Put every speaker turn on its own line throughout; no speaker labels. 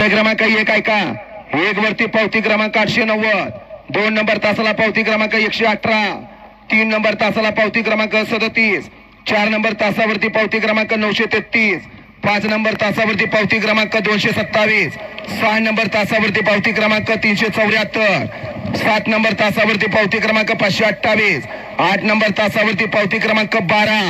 गट क्रमांक 1 ऐका. 1 वरती पावती क्रमांक 890. 2 नंबर तासाला पावती क्रमांक 118. 3 नंबर तासाला पावती क्रमांक 37. 4 नंबर तासावरती पावती क्रमांक 933. 5 नंबर तासावरती पावती क्रमांक 227. 6 नंबर तासावरती पावती क्रमांक 374. 7 नंबर तासावरती पावती क्रमांक 528. 8 नंबर तासावरती पावती क्रमांक 12.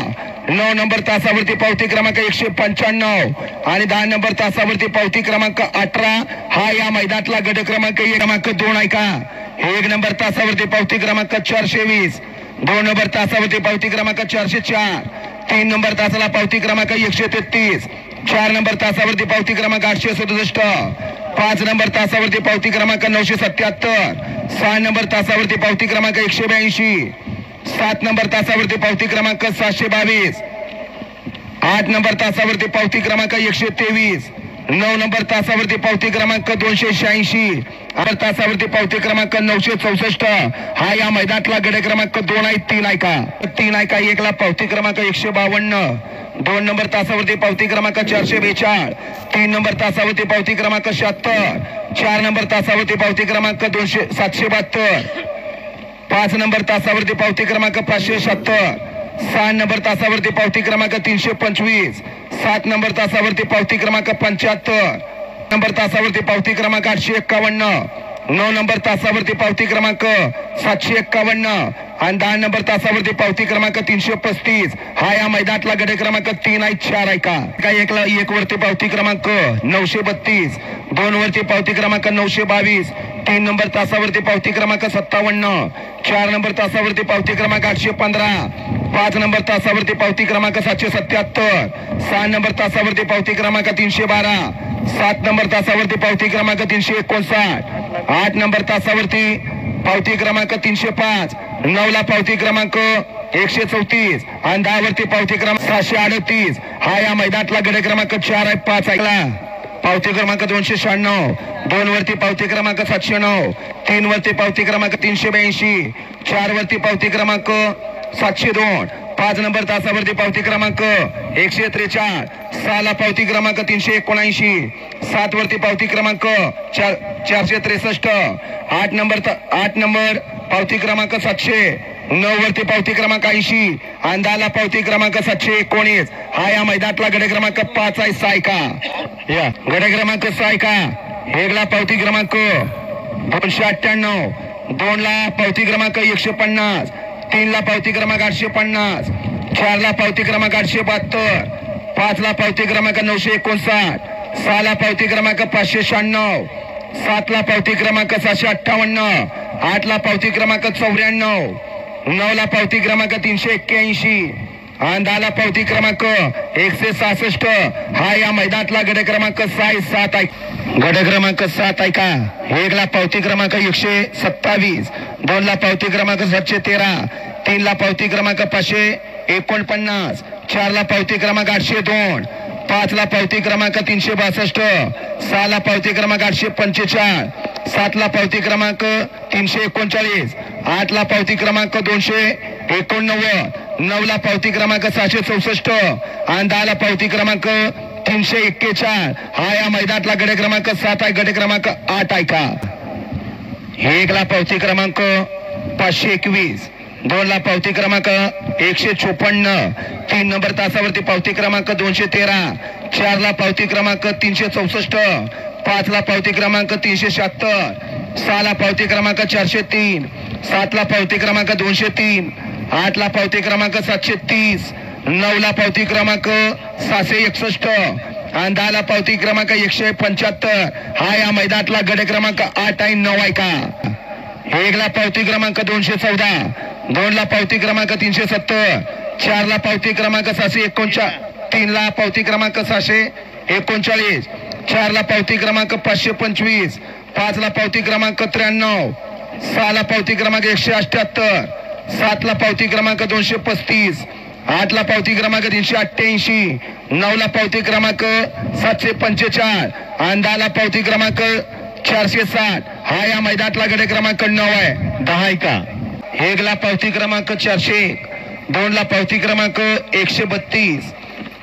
9 नंबर तासावरती पावती क्रमांक 195 आणि 10 नंबर तासावरती पावती क्रमांक 18. हा या मैदानातला गट क्रमांक 1 क्रमांक 2 ऐका. 1 नंबर तासावरती पावती क्रमांक 420. 2 नंबर तासावरती पावती क्रमांक 404. 3 नंबर तासाला पावती क्रमांक 133. 4 नंबर तासावरती पावती क्रमांक 867. 5 नंबर तासावरती पावती क्रमांक 977. 6 नंबर तासावरती पावती क्रमांक 182. 7 नंबर तासावरती पावती क्रमांक 722. 8 नंबर तासावरती पावती क्रमांक 123. 9 नंबर तासावरती पावती क्रमांक 286. 8 तासावरती पावती क्रमांक 964. हा या मैदानातला गट क्रमांक 2 आहे. 3 ऐका. 3 ऐका. 1 ला पावती क्रमांक 152. 2 नंबर तासावरती पावती क्रमांक 442. 3 नंबर तासावरती पावती क्रमांक 76. 4 नंबर तासावरती पावती क्रमांक 772. 5 नंबर तासावरती पावती क्रमांक 570. 6 नंबर तासावरती पावती क्रमांक 325. 7 नंबर तासावरती पावती क्रमांक 75. नंबर तासावरती पावती क्रमांक 851. 9 नंबर तासावरती पावती क्रमांक 751 आणि 10 नंबर तासावरती पावती क्रमांक 335. हा या मैदानातला गट क्रमांक 3 आहे. 4 ऐका. 1 वरती पावती क्रमांक 932. 2 वरती पावती क्रमांक 922. 3 नंबर तासावरती पावती क्रमांक 57. 4 नंबर तासावरती पावती क्रमांक 815. 5 नंबर तासावरती पावती क्रमांक 777. 6 नंबर तासावरती पावती क्रमांक 312. 7 नंबर तासावरती पावती क्रमांक 359. 8 नंबर तासावरती पावती क्रमांक 305. 9 ला पावती क्रमांक 134 आणि 10 वरती पावती क्रमांक 738. हा या मैदानातला गट क्रमांक 4 आहे. 5 ऐकला. पावती क्रमांक 296. 2 वरती पावती क्रमांक 709. 3 वरती पावती क्रमांक 382. 4 वरती पावती क्रमांक 702. 5 नंबर तासावरती पावती क्रमांक 143. 6 ला पावती क्रमांक 379. 7 वरती पावती क्रमांक 463. 8 नंबर पावती क्रमांक 700. 9 वरती पावती क्रमांक 80 आणि 10 ला पावती क्रमांक 719. हा या मैदानातला गट क्रमांक 5 आहे. 6 ऐका. या गट क्रमांक 6 ऐका. 1 ला पावती क्रमांक 298. 2 ला पावती क्रमांक 150. 3 ला पावती क्रमांक 850. 4 ला पावती क्रमांक 872. 5 ला पावती क्रमांक 959. 6 ला पावती क्रमांक 596. 7 ला पावती क्रमांक 758. 8 ला पावती क्रमांक 94. 9 ला पावती क्रमांक 381 आणि 10 ला पावती क्रमांक 166. हा या मैदानातला गट क्रमांक 7 गट क्रमांक 7 ऐका. 1 ला पावती क्रमांक 127. 2 ला पावती क्रमांक 713. 3 ला पावती क्रमांक 549. 4 ला पावती क्रमांक 802. 5 ला पावती क्रमांक 362. 6 ला पावती क्रमांक 845. 7 ला पावती क्रमांक 339. 8 ला पावती क्रमांक 289. 9 ला पावती क्रमांक 764 आणि 10 ला पावती क्रमांक 341. हा या मैदानातला गट क्रमांक 7 आहे. गट क्रमांक 8 ऐका. 1 ला पावती क्रमांक 521. 2 ला पावती क्रमांक 154. 3 नंबर तासावरती पावती क्रमांक 213. 4 ला पावती क्रमांक 364. 5 ला पावती क्रमांक 376. 6 ला पावती क्रमांक 403. 7 ला पावती क्रमांक 203. 8 ला पावती क्रमांक 730. 9 ला पावती क्रमांक 761 आणि 10 ला पावती क्रमांक 175. हा या मैदानातला गट क्रमांक 8 आहे. 9 ऐका. 1 ला पावती क्रमांक 214. 2 ला पावती क्रमांक 370. 4 ला पावती क्रमांक 739. 3 ला पावती क्रमांक 739. 4 ला पावती क्रमांक 525. 5 ला पावती क्रमांक 93. 6 ला पावती क्रमांक 178. 7 ला पावती क्रमांक 235. 8 ला पावती क्रमांक 388. 9 ला पावती क्रमांक 745 आणि 10 ला पावती क्रमांक 460. हा या मैदानातला गट क्रमांक 9 आहे. 10 ऐका. 1 ला पावती क्रमांक 401. 2 ला पावती क्रमांक 132.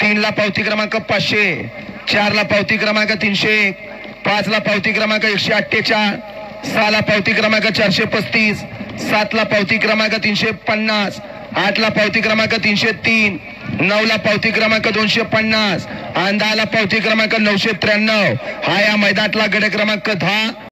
3 ला पावती क्रमांक 500. 4 ला पावती क्रमांक 301. 5 ला पावती क्रमांक 148, 6 ला पावती क्रमांक 435, 7 ला पावती क्रमांक 350, 8 ला पावती क्रमांक 303, 9 ला पावती क्रमांक 250 आणि 10 ला पावती क्रमांक 993. हा या मैदानातला गड क्रमांक 10.